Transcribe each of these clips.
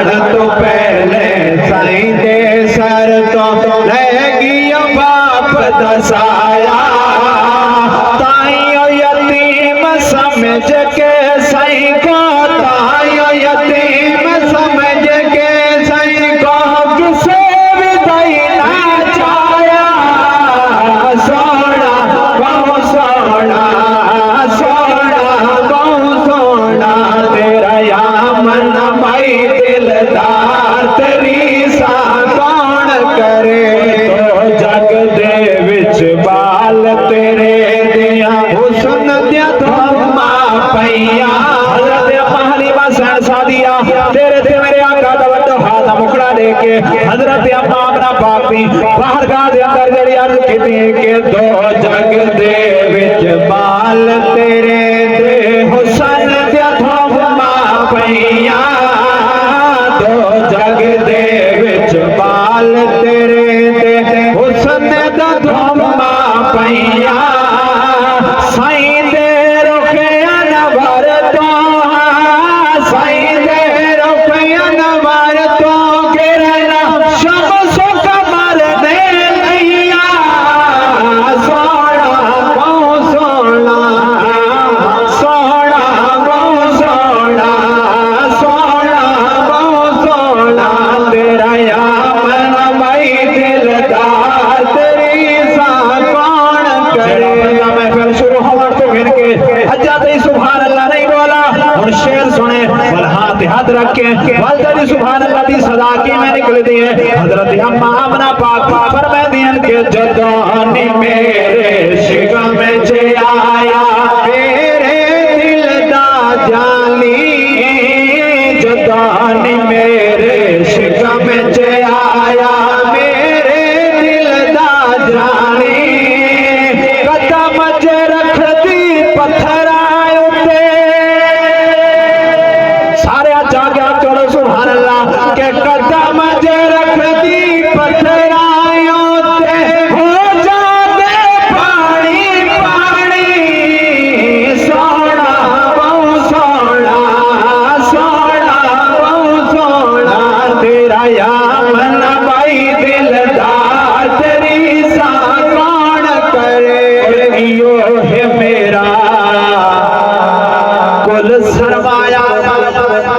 चढ़ तो पहले साईं दे सर तो लगी बाप दसाया ताइयो यतीम समझ के साईं को ताइयो यतीम समझ के साईं को किसे भी देना चाया सोना बहु सोना सोना बहु सोना तेरा या मन भाई दिलदार तेरी सा कौन करे तो जग दे विच बाल तेरे दिया हुस्न दिया धम्मा पैया हजरत हलीमा सैन सादिया तेरे ते मेरे आका दा वड्डा हाथ मुकड़ा लेके हजरत अम्मा अपना पापी बाहर गाह दे अंदर जड़ी अर्ज कीती के दो जग दे विच बाल तेरे दे हुस्न दिया धम्मा पैया दो जग दे विच बाल तेरे दे हुस्न दा धम्मा पैया साईं दे रुखे अनवर तो साईं दे रुखे अनवर तो गिरना शम्स कमर दे नैया सोना बहु सोना सोना बहु सोना सोना बहु सोना तेरा या मन भाई दिलदार तेरी सा कौन करे महफिल शुरू होने तो फिर के हजरत सुभान अल्लाह नहीं बोला और शेर सुने बल हाथ रख के वल्दी सुभान अल्लाह दी सदा की में निकल दी है हजरत अम्मा आमना पाक फरमा दियन के जदानी मेरे शिगा में जे आया मेरे दिल दा जानी जदानी मेरे शिगा में जे आया मेरे दिल दा जानी कदम च रख दी पत्थर उते सारे जागे चलो सुभान अल्लाह के कदम च रख दी पत्थर उते हो जाते पानी पानी सोना बहु सोना सोना बहु सोना तेरा या मन भाई दिलदार तेरी सा कौन करे इयो है मेरा कुल सरमाया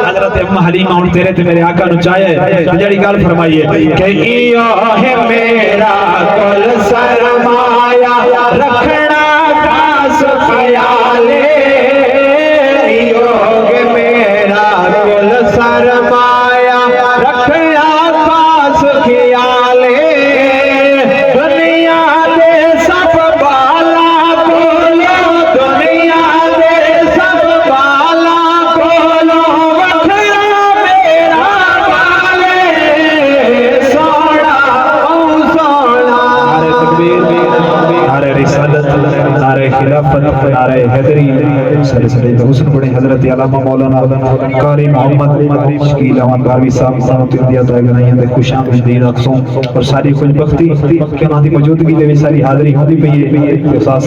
हजरत हलीमा हुन तेरे ते मेरे आका नु चाहे जड़ी गल फरमाइए कि इयो है मेरा कुल सरमाया रखना खास ख्याले इयो है मेरा कुल सरमाया रखना खास ख्याले दुनिया दे सब बाला कोलो दुनिया दे सब बाला कोलो वखरा मेरा बाले सोना बहु सोना नारे तकबीर नारे रिसालत नारे खिलाफत नारे हैदरी सरे तो हुस्न बड़े हजरत अल्लामा मौलाना कारी मोहम्मद शकील अहमद गारवी साहब साहब दिया तो बनाई ते खुशामदीद अक्सों और सारी खुशबख्ती के उन्हां दी मौजूदगी दे विच सारी हाज़री होंदी पई है साहब